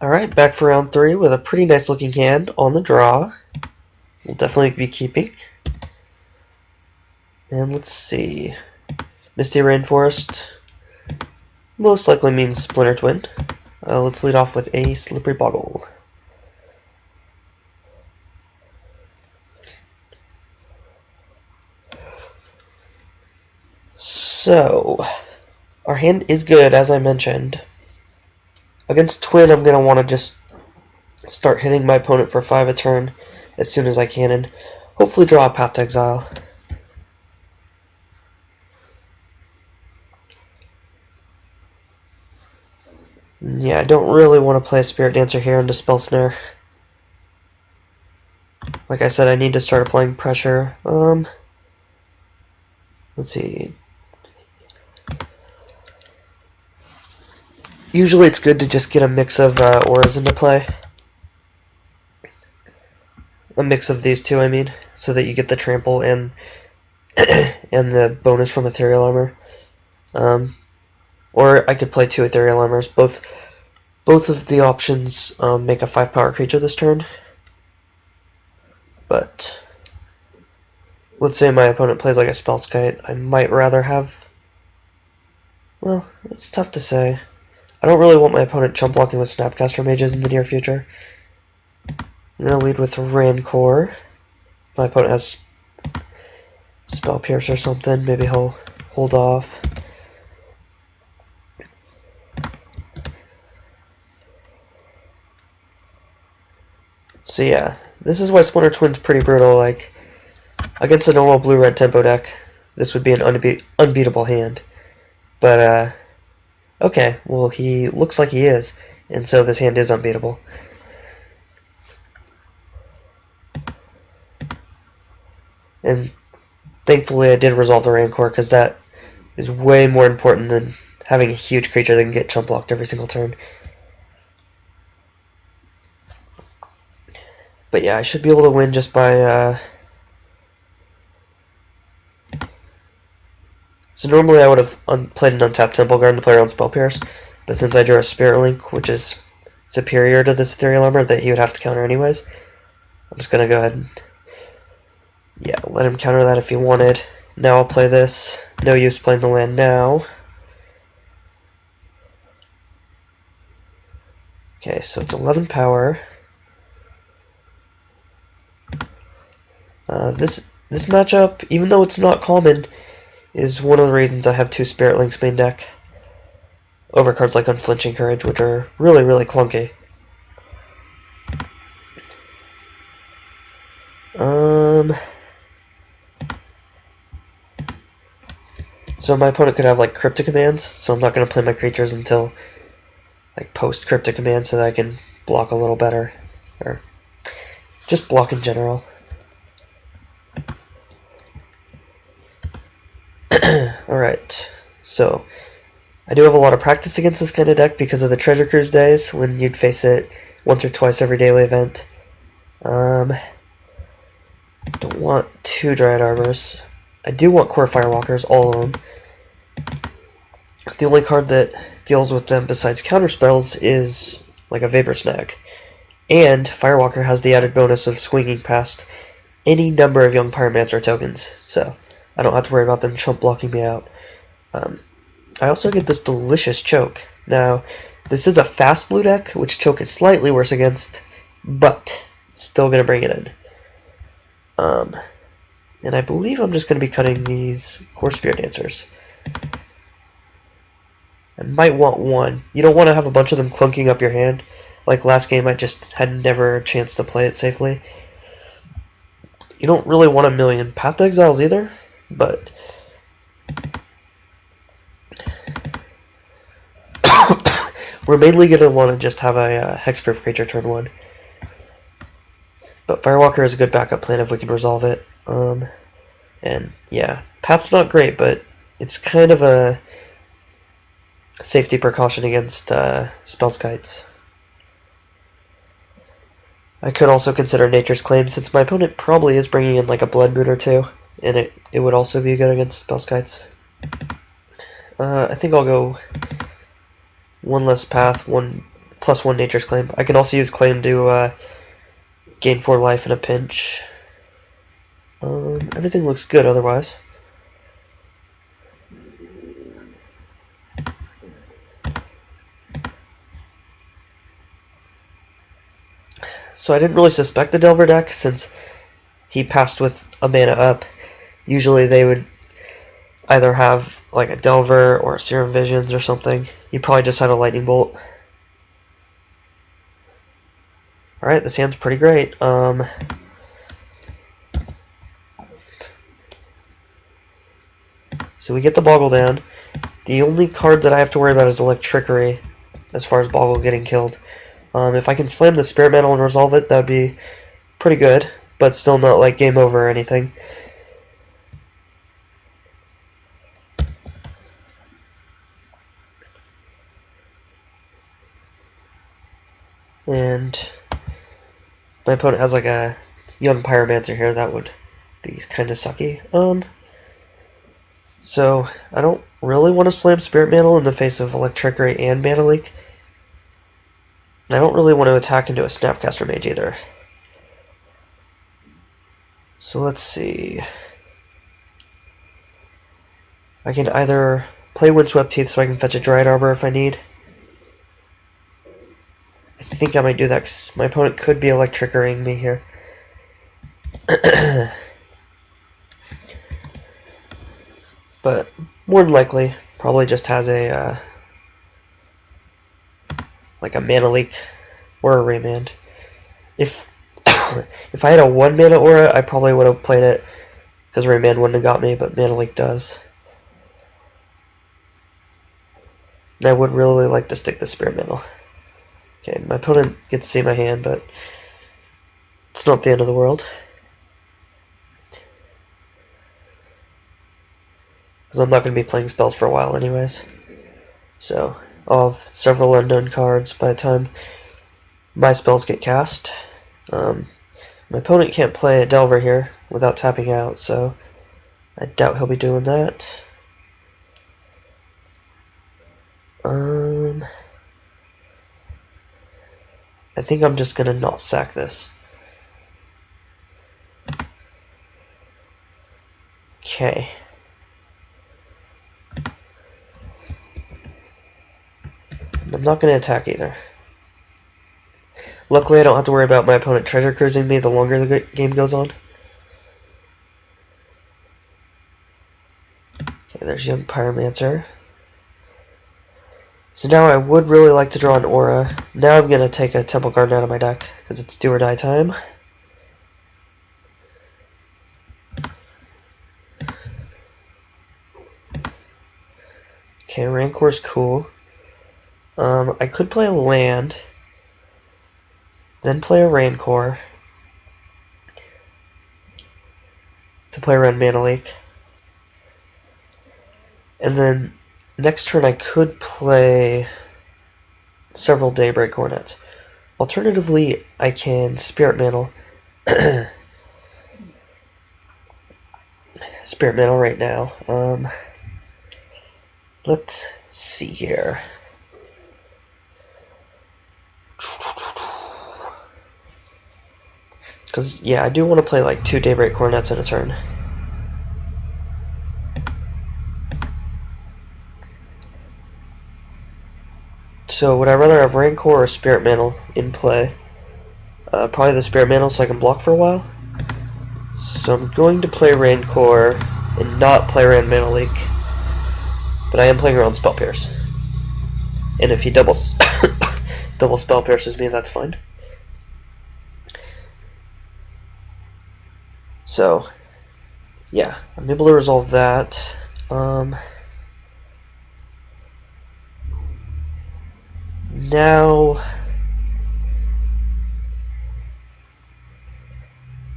Alright, back for round 3 with a pretty nice looking hand on the draw. We'll definitely be keeping. And let's see. Misty Rainforest most likely means Splinter Twin. Let's lead off with a Slippery Boggle. So, our hand is good, as I mentioned. Against Twin, I'm going to want to just start hitting my opponent for 5 a turn as soon as I can, and hopefully draw a Path to Exile. Yeah, I don't really want to play a Spirit Dancer here into Spell Snare. Like I said, I need to start applying pressure. Let's see. Usually it's good to just get a mix of auras into play. A mix of these two, I mean, so that you get the trample and and the bonus from Ethereal Armor. Or I could play 2 Ethereal Armors. Both of the options make a 5-power creature this turn. But let's say my opponent plays like a Spellskite. I might rather have... Well, it's tough to say. I don't really want my opponent chump blocking with Snapcaster Mages in the near future. I'm going to lead with Rancor. My opponent has Spell Pierce or something. Maybe he'll hold off. So yeah, this is why Splinter Twin's pretty brutal. Like, against a normal blue-red tempo deck, this would be an unbeatable hand. But, okay, well, he looks like he is, and so this hand is unbeatable. And thankfully I did resolve the Rancor, because that is way more important than having a huge creature that can get chump blocked every single turn. But yeah, I should be able to win just by... So normally I would have played an untapped Temple Garden to play around Spell Pierce, but since I drew a Spirit Link, which is superior to this Ethereal Armor that he would have to counter anyways, I'm just going to go ahead and... Yeah, let him counter that if he wanted. Now I'll play this. No use playing the land now. Okay, so it's 11 power. This matchup, even though it's not common, is one of the reasons I have 2 Spirit Links main deck over cards like Unflinching Courage, which are really, really clunky. So my opponent could have like Cryptic Commands, so I'm not going to play my creatures until like post Cryptic Commands so that I can block a little better, or just block in general. Alright, so I do have a lot of practice against this kind of deck because of the Treasure Cruise days when you'd face it once or twice every daily event. Don't want 2 Dryad Armors. I do want Core Firewalkers, all of them. The only card that deals with them besides counterspells is like a Vapor Snag. And Firewalker has the added bonus of swinging past any number of Young Pyromancer tokens, so I don't have to worry about them chump blocking me out. I also get this delicious Choke. Now, this is a fast blue deck, which Choke is slightly worse against, but still going to bring it in. And I believe I'm just going to be cutting these Core Spirit Dancers. I might want 1. You don't want to have a bunch of them clunking up your hand. Like last game, I just had never a chance to play it safely. You don't really want a million Path to Exiles either, but... we're mainly going to want to just have a Hexproof creature turn 1. But Firewalker is a good backup plan if we can resolve it. And yeah, Path's not great, but it's kind of a safety precaution against Spellskites. I could also consider Nature's Claim, since my opponent probably is bringing in like a Blood Moon or 2, and it would also be good against Spellskites. I think I'll go 1 less Path, 1 +1 Nature's Claim. I can also use Claim to gain 4 life in a pinch. Everything looks good otherwise. So I didn't really suspect a Delver deck since he passed with a mana up. Usually they would either have like a Delver or a Serum Visions or something. He probably just had a Lightning Bolt. Alright, this hand's pretty great. So we get the Boggle down. The only card that I have to worry about is Electrickery as far as Boggle getting killed. If I can slam the Spirit Mantle and resolve it, that would be pretty good, but still not like game over or anything. And my opponent has like a young Pyromancer here. That would be kind of sucky. So I don't really want to slam Spirit Mantle in the face of Electrickery and Mana Leak. And I don't really want to attack into a Snapcaster Mage either. So let's see. I can either play Windswept Teeth so I can fetch a Dryad Arbor if I need. I think I might do that because my opponent could be Electrickerying me here. But more than likely, probably just has a like a Mana Leak or a Remand. If if I had a 1 mana aura, I probably would have played it because Rayman wouldn't have got me, but Mana Leak does. And I would really like to stick the Spirit Mantle. Okay, my opponent gets to see my hand, but it's not the end of the world. Because I'm not going to be playing spells for a while anyways. So I'll have several unknown cards by the time my spells get cast. My opponent can't play a Delver here without tapping out, so I doubt he'll be doing that. I think I'm just going to not sack this. Okay. I'm not going to attack either. Luckily, I don't have to worry about my opponent treasure cruising me the longer the game goes on. Okay, there's Young Pyromancer. So now I would really like to draw an Aura. Now I'm going to take a Temple Garden out of my deck, because it's do or die time. Okay, Rancor's cool. I could play a land, then play a Rancor to play around Mana Leak. And then next turn I could play several Daybreak Hornets. Alternatively, I can Spirit Mantle. Spirit Mantle right now. Let's see here. Because, yeah, I do want to play like 2 Daybreak Hornets in a turn. So, would I rather have Rancor or Spirit Mantle in play? Probably the Spirit Mantle so I can block for a while. So, I'm going to play Rancor and not play around Mana Leak. But I am playing around Spell Pierce. And if he double Spell Pierces me, that's fine. So, yeah, I'm able to resolve that. Now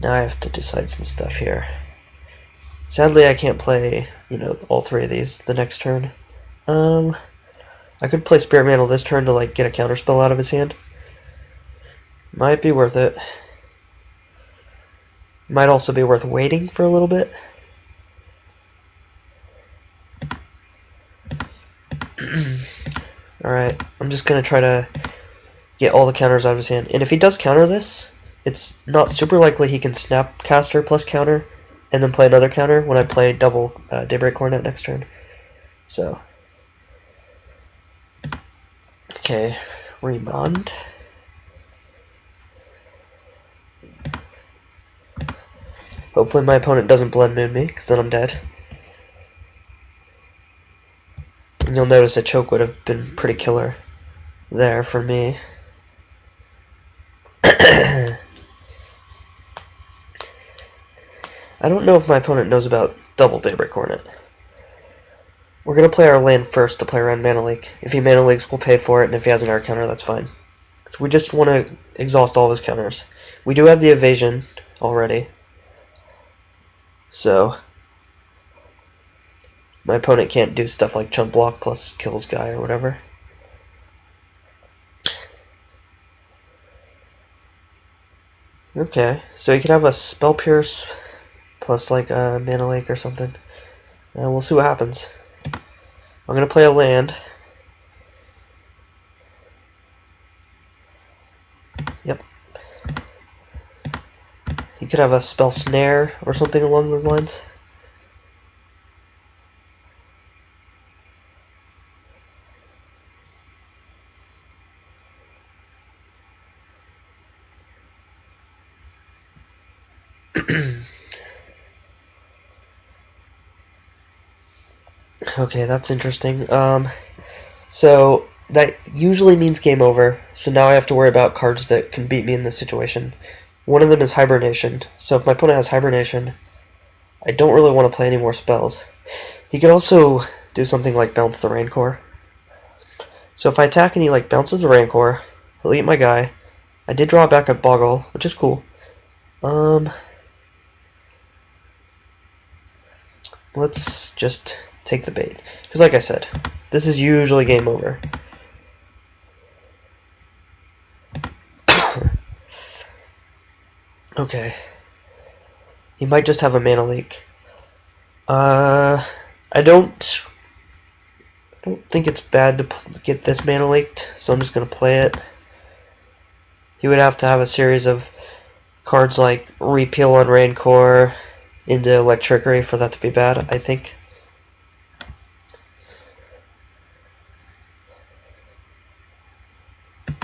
I have to decide some stuff here. Sadly, I can't play, all 3 of these the next turn. I could play Spirit Mantle this turn to like get a counterspell out of his hand. Might be worth it. Might also be worth waiting for a little bit. Alright, I'm just gonna try to get all the counters out of his hand. And if he does counter this, it's not super likely he can Snapcaster plus counter and then play another counter when I play double Daybreak Coronet next turn. So, okay, Remond. Hopefully my opponent doesn't Blood Moon me, because then I'm dead. And you'll notice a choke would have been pretty killer there for me. I don't know if my opponent knows about double Daybreak Coronet. We're going to play our land first to play around Mana Leak. If he Mana Leaks, we'll pay for it, and if he has an air counter, that's fine. So we just want to exhaust all of his counters. We do have the evasion already. So my opponent can't do stuff like chump block plus kills guy or whatever. Okay, so he could have a Spell Pierce plus like a Mana Lake or something. And we'll see what happens. I'm gonna play a land. Yep. He could have a Spell Snare or something along those lines. Okay, that's interesting. So that usually means game over. So now I have to worry about cards that can beat me in this situation. One of them is Hibernation. So if my opponent has Hibernation, I don't really want to play any more spells. He could also do something like bounce the Rancor. So if I attack and he like bounces the Rancor, he'll eat my guy. I did draw back a Boggle, which is cool. Let's just take the bait. Because like I said, this is usually game over. Okay. He might just have a Mana Leak. I don't think it's bad to get this Mana Leaked, so I'm just going to play it. He would have to have a series of cards like Repeal on Rancor into Electrickery for that to be bad, I think.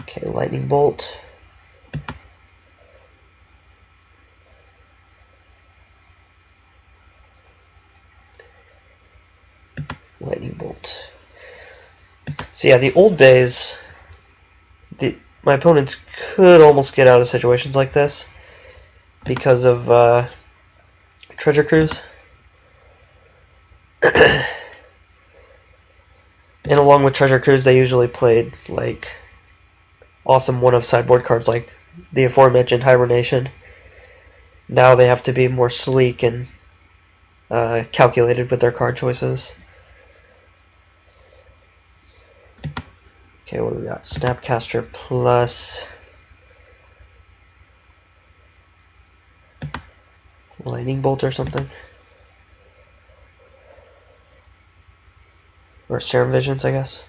Okay, Lightning Bolt. Lightning Bolt. So yeah, the old days, my opponents could almost get out of situations like this because of Treasure Cruise. And along with Treasure Cruise, they usually played like awesome one-of sideboard cards like the aforementioned Hibernation. Now they have to be more sleek and calculated with their card choices. Okay, what do we got? Snapcaster plus Lightning Bolt or something? Or Serum Visions, I guess.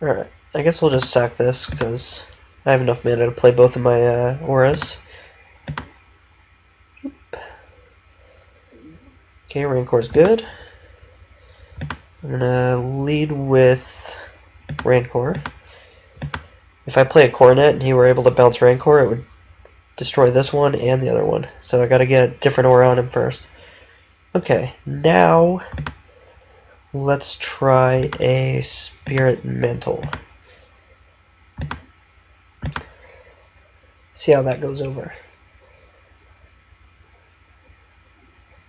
Alright, I guess we'll just sack this because I have enough mana to play both of my auras. Okay, Rancor's good. I'm gonna lead with Rancor. If I play a Coronet and he were able to bounce Rancor, it would destroy this one and the other one. So I gotta get a different aura on him first. Okay, now let's try a Spirit Mantle. See how that goes over.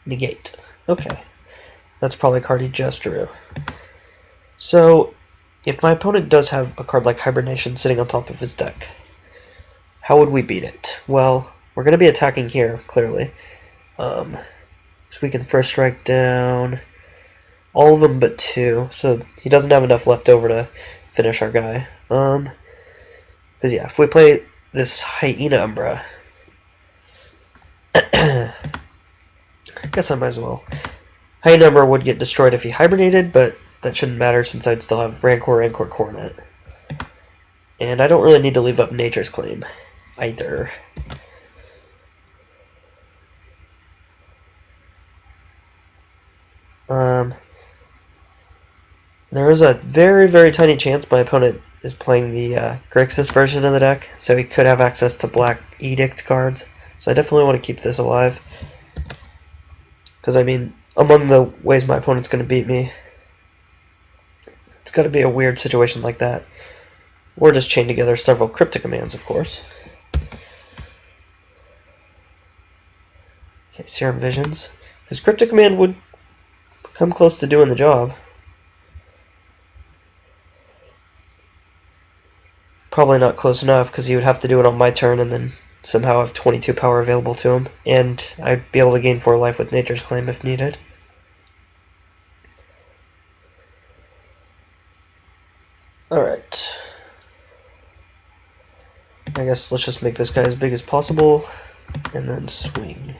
Negate. Okay. That's probably a card he just drew. So, if my opponent does have a card like Hibernation sitting on top of his deck, how would we beat it? Well, we're going to be attacking here, clearly. So So we can first strike down all of them but 2. So he doesn't have enough left over to finish our guy. Because yeah, if we play this Hyena Umbra, I guess I might as well. Hyena Umbra would get destroyed if he hibernated, but that shouldn't matter since I'd still have Rancor, Coronet. And I don't really need to leave up Nature's Claim either. There is a very, very tiny chance my opponent is playing the Grixis version of the deck, so he could have access to Black Edict cards. So I definitely want to keep this alive. Because, I mean, among the ways my opponent's going to beat me, it's got to be a weird situation like that. Or just chain together several Cryptic Commands, of course. Okay, Serum Visions. His Cryptic Command would come close to doing the job. Probably not close enough, because he would have to do it on my turn and then somehow have 22 power available to him. And I'd be able to gain 4 life with Nature's Claim if needed. Alright. I guess let's just make this guy as big as possible, and then swing.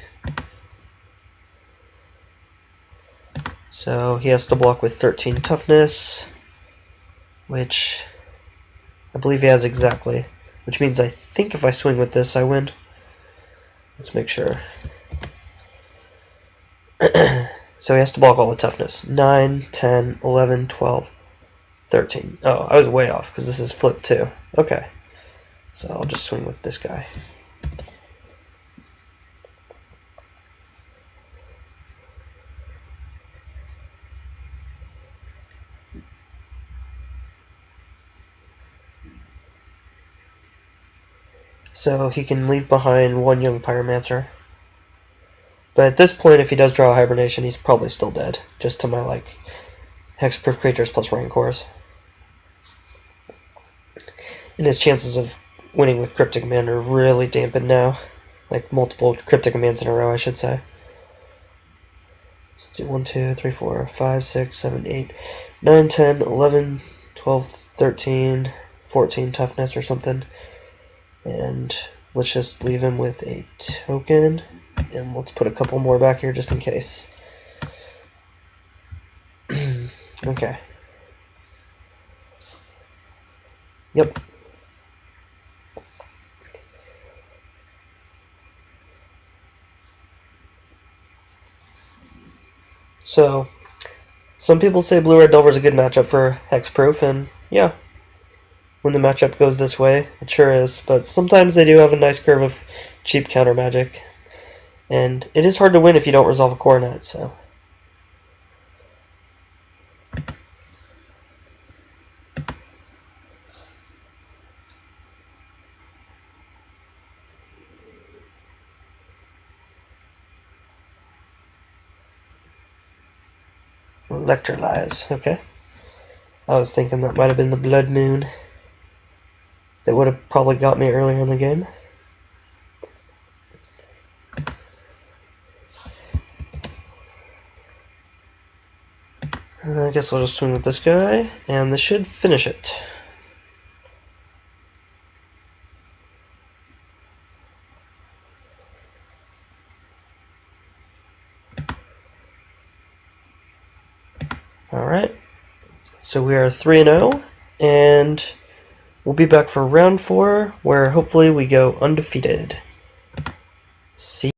So he has to block with 13 toughness, which I believe he has exactly, which means I think if I swing with this, I win. Let's make sure. So he has to block all the toughness. 9, 10, 11, 12, 13. Oh, I was way off, because this is flip 2. Okay. So I'll just swing with this guy. So he can leave behind 1 young Pyromancer. But at this point, if he does draw a Hibernation, he's probably still dead. Just to my, Hexproof creatures plus Rancors. And his chances of winning with Cryptic Command are really dampened now. Like, multiple Cryptic Commands in a row, I should say. So let's see, 1, 2, 3, 4, 5, 6, 7, 8, 9, 10, 11, 12, 13, 14 toughness or something. And let's just leave him with a token. And let's put a couple more back here just in case. Okay. Yep. So, some people say Blue-Red Delver is a good matchup for Hexproof, and yeah, when the matchup goes this way, it sure is. But sometimes they do have a nice curve of cheap counter magic, and it is hard to win if you don't resolve a Coronet, so. Electrolyze, okay. I was thinking that might have been the Blood Moon. That would have probably got me earlier in the game. I guess I'll just swing with this guy, and this should finish it. Alright, so we are 3-0, and we'll be back for round 4, where hopefully we go undefeated. See